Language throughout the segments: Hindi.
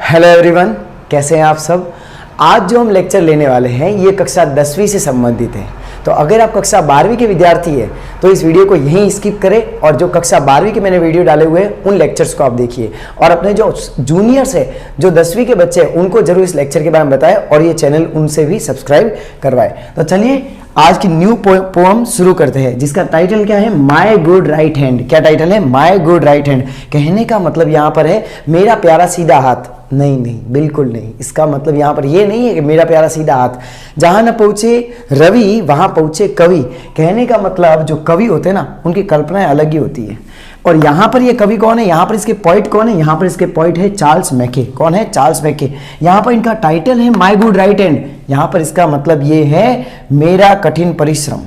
हेलो एवरीवन, कैसे हैं आप सब। आज जो हम लेक्चर लेने वाले हैं ये कक्षा 10वीं से संबंधित है। तो अगर आप कक्षा 12वीं के विद्यार्थी हैं तो इस वीडियो को यहीं स्किप करें और जो कक्षा 12वीं के मैंने वीडियो डाले हुए हैं उन लेक्चर्स को आप देखिए और अपने जो जूनियर्स है, जो 10वीं के बच्चे हैं, उनको जरूर इस लेक्चर के बारे में बताएं और ये चैनल उनसे भी सब्सक्राइब करवाएं। तो चलिए आज की न्यू पोएम शुरू करते हैं, जिसका टाइटल क्या है, माय गुड राइट हैंड। क्या टाइटल है, माय गुड राइट हैंड। कहने का मतलब यहाँ पर है मेरा प्यारा सीधा हाथ। नहीं, बिल्कुल नहीं। इसका मतलब यहाँ पर ये नहीं है कि मेरा प्यारा सीधा हाथ। जहां न पहुंचे रवि वहां पहुंचे कवि। कहने का मतलब जो कवि होते हैं ना, उनकी कल्पनाएं अलग ही होती है। और यहाँ पर ये कवि कौन है, यहाँ पर इसके पोइट कौन है, यहाँ पर इसके पोइट है चार्ल्स मैके। कौन है, चार्ल्स मैके। यहाँ पर इनका टाइटल है माय गुड राइट हैंड। यहाँ पर इसका मतलब ये है मेरा कठिन परिश्रम,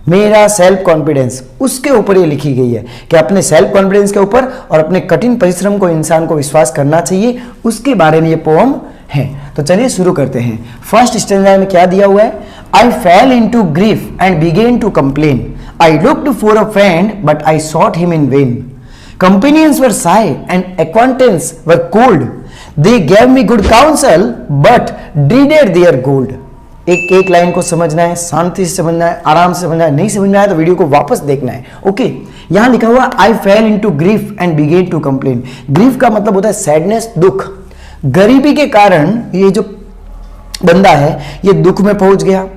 मेरा सेल्फ कॉन्फिडेंस। उसके ऊपर ये लिखी गई है कि अपने सेल्फ कॉन्फिडेंस के ऊपर और अपने कठिन परिश्रम को इंसान को विश्वास करना चाहिए, उसके बारे में ये पोएम है। तो चलिए शुरू करते हैं। फर्स्ट स्टैंजा में क्या दिया हुआ है, I fell into grief and began to complain. I looked for a friend, but I sought him in vain. Companions were shy and acquaintance were cold. They gave me good counsel, but dreaded their gold. एक लाइन को समझना है, शांति से समझना है, आराम से समझना है। नहीं समझना है तो वीडियो को वापस देखना है। ओके, यहां लिखा हुआ I fell into grief and began to complain. Grief का मतलब होता है सैडनेस, दुख। गरीबी के कारण ये जो बंदा है ये दुख में पहुंच गया,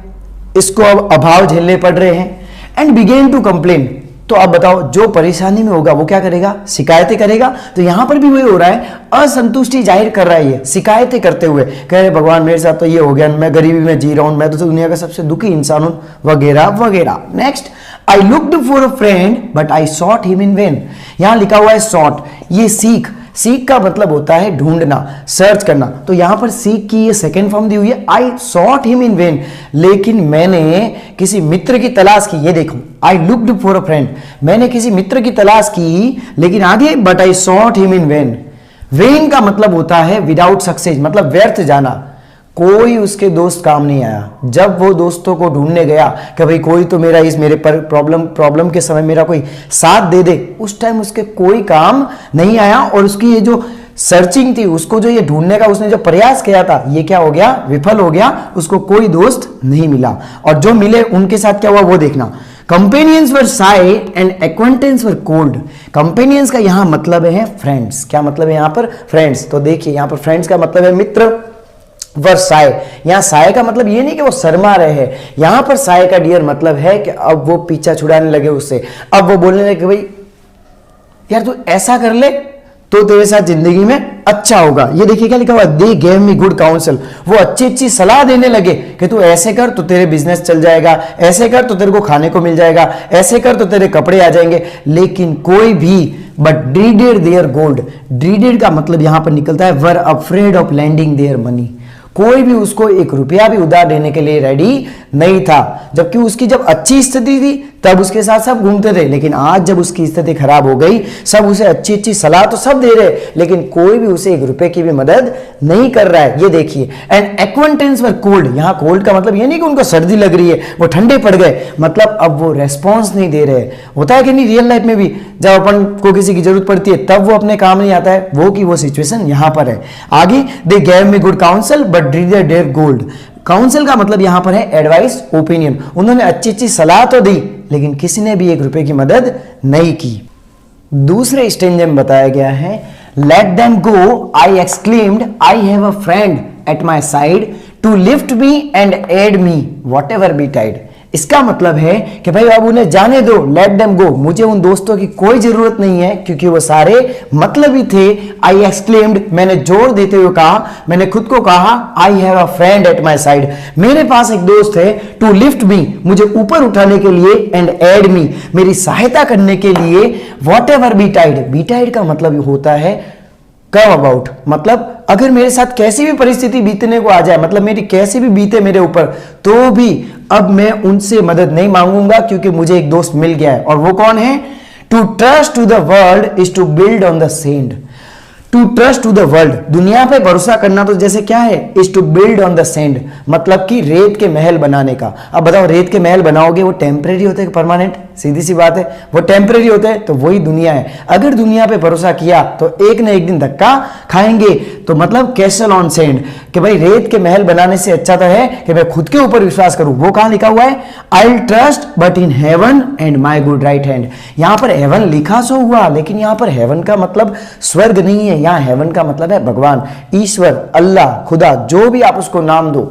इसको अब अभाव झेलने पड़ रहे हैं। एंड बिगेन टू कंप्लेन, तो अब बताओ जो परेशानी में होगा वो क्या करेगा, शिकायतें करेगा। तो यहां पर भी वही हो रहा है, असंतुष्टि जाहिर कर रहा है ये, शिकायतें करते हुए कह रहे भगवान मेरे साथ तो ये हो गया, मैं गरीबी में जी रहा हूं, मैं तो दुनिया का सबसे दुखी इंसान हूं, वगैरह वगैरह। Next, I looked for a friend but I sought him in vain. यहां लिखा हुआ है सॉट, ये सीख का मतलब होता है ढूंढना, सर्च करना। तो यहां पर सीख की ये सेकेंड फॉर्म दी हुई है, I sought him in vain. लेकिन मैंने किसी मित्र की तलाश की। ये देखो, I looked for a friend, मैंने किसी मित्र की तलाश की, लेकिन आगे but I sought him in vain. Vain का मतलब होता है विदाउट सक्सेस, मतलब व्यर्थ जाना। कोई उसके दोस्त काम नहीं आया। जब वो दोस्तों को ढूंढने गया कि भाई कोई तो मेरे पर प्रॉब्लम के समय मेरा कोई साथ दे दे, उस टाइम उसके कोई काम नहीं आया। और उसकी ये जो सर्चिंग थी, उसको जो ये ढूंढने का उसने जो प्रयास किया था, ये क्या हो गया, विफल हो गया। उसको कोई दोस्त नहीं मिला और जो मिले उनके साथ क्या हुआ वो देखना। Companions were Sai and acquaintance were cold. Companions का यहां मतलब है फ्रेंड्स। क्या मतलब है यहां पर, फ्रेंड्स। तो देखिए यहां पर फ्रेंड्स का मतलब है मित्र। वर साय, यहां साय का मतलब ये नहीं कि वो शर्मा रहे हैं, यहां पर साय का डियर मतलब है कि अब वो पीछा छुड़ाने लगे उससे। अब वो बोलने लगे भाई यार तू ऐसा कर ले तो तेरे साथ जिंदगी में अच्छा होगा। ये देखिए क्या लिखा हुआ, दे गेव मी गुड काउंसिल। वो अच्छी सलाह देने लगे कि तू ऐसे कर तो तेरे बिजनेस चल जाएगा, ऐसे कर तो तेरे को खाने को मिल जाएगा, ऐसे कर तो तेरे कपड़े आ जाएंगे। लेकिन कोई भी but dreaded their gold. Dreaded का मतलब यहां पर निकलता है were afraid of lending their money. कोई भी उसको एक रुपया भी उधार देने के लिए रेडी नहीं था। जबकि उसकी जब अच्छी स्थिति थी तब उसके साथ सब घूमते थे, लेकिन आज जब उसकी स्थिति खराब हो गई, सब उसे अच्छी सलाह तो सब दे रहे, लेकिन कोई भी उसे एक रुपए की भी मदद नहीं कर रहा है। ये देखिए, एंड एक्वेंटेंस वर कोल्ड। यहां कोल्ड का मतलब ये नहीं कि उनको सर्दी लग रही है, वो ठंडे पड़ गए, मतलब अब वो रेस्पॉन्स नहीं दे रहे। होता है कि नहीं रियल लाइफ में भी, जब अपन को किसी की जरूरत पड़ती है तब वो अपने काम नहीं आता है, वो की वो सिचुएशन यहां पर है। आगे, they gave me good counsel but dreaded their gold. Counsel का मतलब यहां पर है एडवाइस, ओपिनियन। उन्होंने अच्छी सलाह तो दी, लेकिन किसी ने भी एक रुपए की मदद नहीं की। दूसरे स्टेंजा में बताया गया है, let them go I exclaimed, I have a friend at my side to lift me and aid me whatever betide. इसका मतलब है कि भाई अब उन्हें जाने दो, लेट देम गो। मुझे उन दोस्तों की कोई जरूरत नहीं है क्योंकि वो सारे मतलबी थे। आई एक्सक्लेम्ड, मैंने जोर देते हुए कहा, मैंने खुद को कहा, आई have a friend at my side, मेरे पास एक दोस्त है। टू लिफ्ट मी, मुझे ऊपर उठाने के लिए, एंड एड मी, मेरी सहायता करने के लिए, what ever be tied. Be tied का मतलब होता है कम अबाउट, मतलब अगर मेरे साथ कैसी भी परिस्थिति बीतने को आ जाए, मतलब मेरी कैसी भी बीते मेरे ऊपर, तो भी अब मैं उनसे मदद नहीं मांगूंगा क्योंकि मुझे एक दोस्त मिल गया है। और वो कौन है, to trust to the world is to build on the sand. To trust to the world, दुनिया पे भरोसा करना तो जैसे क्या है, is to build on the sand, मतलब कि रेत के महल बनाने का। अब बताओ रेत के महल बनाओगे वो टेम्परेरी होते हैं परमानेंट, सीधी सी बात है, वो टेम्परेरी होते हैं, तो वही दुनिया है। अगर दुनिया पे भरोसा किया तो एक न एक दिन धक्का खाएंगे। तो मतलब कैसल ऑन सैंड, कि भाई रेत के महल बनाने से अच्छा तो है कि मैं खुद के ऊपर विश्वास करूं। वो कहां लिखा हुआ है, I will trust but in heaven and my good right hand. यहां पर हेवन लिखा सो हुआ, लेकिन यहां पर हेवन का मतलब स्वर्ग नहीं है, यहां हेवन का मतलब है भगवान, ईश्वर, अल्लाह, खुदा, जो भी आप उसको नाम दो।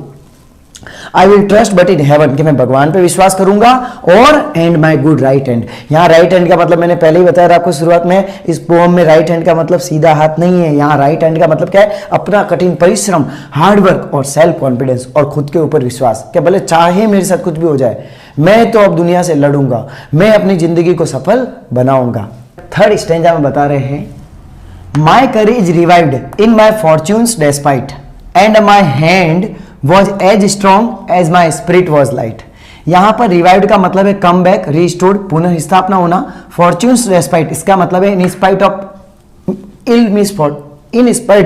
I will trust but in heaven, कि मैं भगवान पे विश्वास करूंगा, और and my good right hand. यहां राइट हैंड का मतलब मैंने पहले ही बताया आपको शुरुआत में, इस पोएम में राइट हैंड का मतलब सीधा हाथ नहीं है। यहां राइट हैंड का मतलब क्या है, अपना कठिन परिश्रम, हार्डवर्क और सेल्फ कॉन्फिडेंस और खुद के ऊपर विश्वास, कि भले चाहे मेरे साथ कुछ भी हो जाए, मैं तो अब दुनिया से लड़ूंगा, मैं अपनी जिंदगी को सफल बनाऊंगा। थर्ड स्टैंजा में बता रहे हैं, my courage revived in my fortunes despite and my hand was as strong as my spirit was light। यहां पर रिवाइव्ड का मतलब है कम बैक, रिस्टोर्ड, पुनः स्थापना होना। फॉर्च्यून्स डेस्पाइट, इसका मतलब है in spite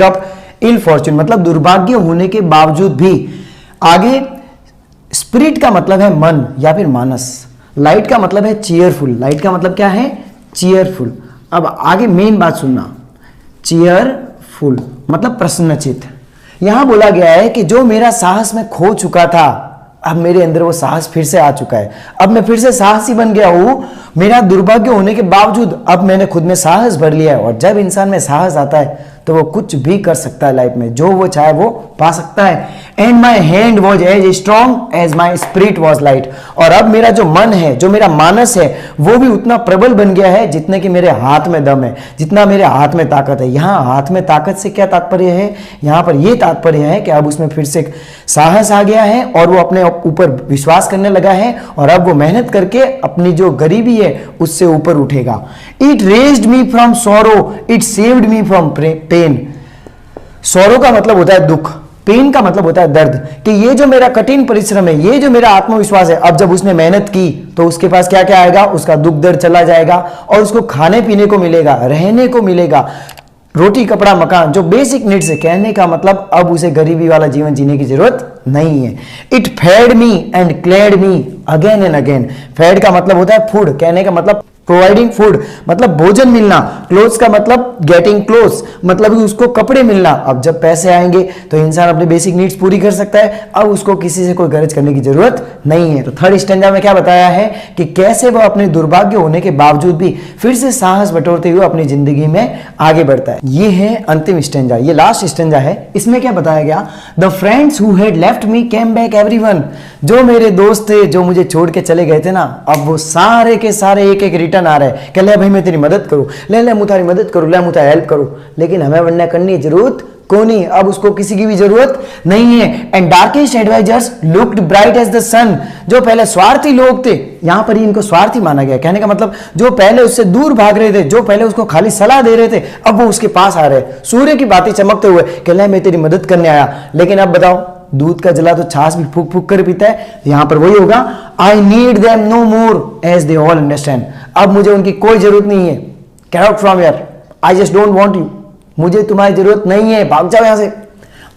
of ill fortune, मतलब दुर्भाग्य होने के बावजूद भी। आगे स्पिरिट का मतलब है मन या फिर मानस। लाइट का मतलब है चीयरफुल, लाइट का मतलब क्या है, चीयरफुल। अब आगे मेन बात सुनना, चीयरफुल मतलब प्रसन्नचित्त। यहां बोला गया है कि जो मेरा साहस मैं खो चुका था, अब मेरे अंदर वो साहस फिर से आ चुका है। अब मैं फिर से साहसी बन गया हूं। मेरा दुर्भाग्य होने के बावजूद अब मैंने खुद में साहस भर लिया है। और जब इंसान में साहस आता है तो वो कुछ भी कर सकता है लाइफ में, जो वो चाहे वो पा सकता है। And my hand was as strong as my spirit was light. और अब मेरा जो मन है, जो मेरा मानस है, वो भी उतना प्रबल बन गया है जितने कि मेरे हाथ में दम है, जितना मेरे हाथ में ताकत है। यहाँ हाथ में ताकत से क्या तात्पर्य है, यहाँ पर यह तात्पर्य है कि अब उसमें फिर से साहस आ गया है और वो अपने ऊपर विश्वास करने लगा है, और अब वो मेहनत करके अपनी जो गरीबी है उससे ऊपर उठेगा। It raised me from sorrow, it saved me from pain. Sorrow का मतलब होता है दुख, पेन का मतलब होता है दर्द। कि ये जो मेरा कठिन परिश्रम है, ये जो मेरा आत्मविश्वास है, अब जब उसने मेहनत की तो उसके पास क्या क्या आएगा, उसका दुख दर्द चला जाएगा और उसको खाने पीने को मिलेगा, रहने को मिलेगा, रोटी कपड़ा मकान, जो बेसिक नीड्स है। कहने का मतलब अब उसे गरीबी वाला जीवन जीने की जरूरत नहीं है। It fed me and clad me again and again. Fed का मतलब होता है फूड, कहने का मतलब प्रोवाइडिंग फूड मतलब भोजन मिलना। क्लोथ्स का मतलब गेटिंग क्लोथ्स, मतलब उसको कपड़े मिलना। अब जब पैसे आएंगे तो इंसान अपनी बेसिक नीड्स पूरी कर सकता है, अब उसको किसी से कोई गरज करने की जरूरत नहीं है। तो थर्ड स्टैंजा में क्या बताया है कि कैसे वह अपने दुर्भाग्य होने के बावजूद भी फिर से साहस बटोरते हुए अपनी जिंदगी में आगे बढ़ता है। ये है अंतिम स्टैंजा, ये लास्ट स्टैंजा है। इसमें क्या बताया गया, the friends who had left me came back everyone. जो मेरे दोस्त थे जो मुझे छोड़ के चले गए थे ना, अब वो सारे के सारे एक एक रिटर्न आ रहे हैं कि ले भाई मैं तेरी मदद करूं, ले मु तारी मदद करूं, ले मु तारी हेल्प करूं। लेकिन हमें वरना करनी जरूरत को नहीं, अब उसको किसी की भी जरूरत नहीं है। And darkest advisers looked bright as the sun. जो पहले स्वार्थी लोग थे, यहां पर ही इनको स्वार्थी माना गया। कहने का मतलब जो पहले उससे दूर भाग रहे थे, जो पहले उसको खाली सलाह दे रहे थे, अब वो उसके पास आ रहे, सूर्य की बातें चमकते हुए कि ले मैं तेरी मदद करने आया। लेकिन अब बताओ, दूध का जला तो छाछ भी फूक फूक कर पीता है। यहां पर वही होगा, I need them no more as they all understand. अब मुझे उनकी कोई जरूरत नहीं है, get out from here, I just don't want you. मुझे तुम्हारी जरूरत नहीं है, भाग जाओ यहां से।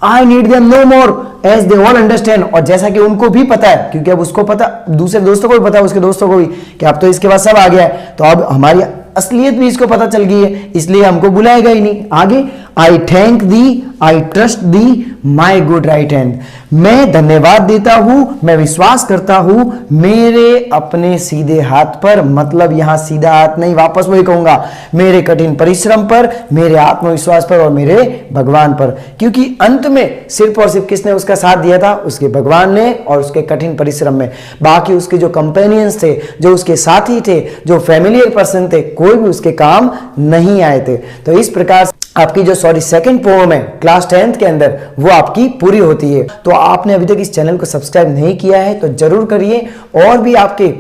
I need them no more as they all understand. और जैसा कि उनको भी पता है, क्योंकि अब उसको पता, दूसरे दोस्तों को भी पता है, उसके दोस्तों को भी, कि अब तो इसके बाद सब आ गया है, तो अब हमारी असलियत भी इसको पता चल गई है, इसलिए हमको बुलाएगा ही नहीं। आगे, आई thank the, I trust the my good right hand. मैं धन्यवाद देता हूं, मैं विश्वास करता हूं मेरे अपने सीधे हाथ पर। मतलब यहां सीधा हाथ नहीं, वापस वही कहूंगा, मेरे कठिन परिश्रम पर, मेरे आत्मविश्वास पर और मेरे भगवान पर। क्योंकि अंत में सिर्फ और सिर्फ किसने उसका साथ दिया था, उसके भगवान ने और उसके कठिन परिश्रम में। बाकी उसके जो कंपेनियंस थे, जो उसके साथी थे, जो फैमिलियर पर्सन थे, कोई भी उसके काम नहीं आए थे। तो इस प्रकार आपकी जो सेकंड पोएम है क्लास 10th के अंदर, वो आपकी पूरी होती है। तो आपने अभी तक इस चैनल को सब्सक्राइब नहीं किया है तो जरूर करिए, और भी आपके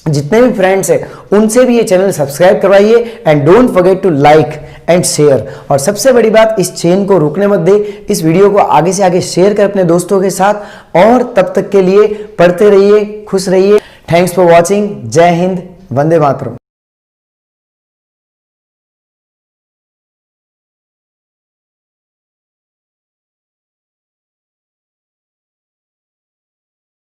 जितने भी फ्रेंड्स हैं उनसे भी ये चैनल सब्सक्राइब करवाइए। And don't forget to like and share. और सबसे बड़ी बात, इस चेन को रुकने मत दे, इस वीडियो को आगे से आगे शेयर कर अपने दोस्तों के साथ। और तब तक के लिए पढ़ते रहिए, खुश रहिए। Thanks for watching. जय हिंद, वंदे मातरम।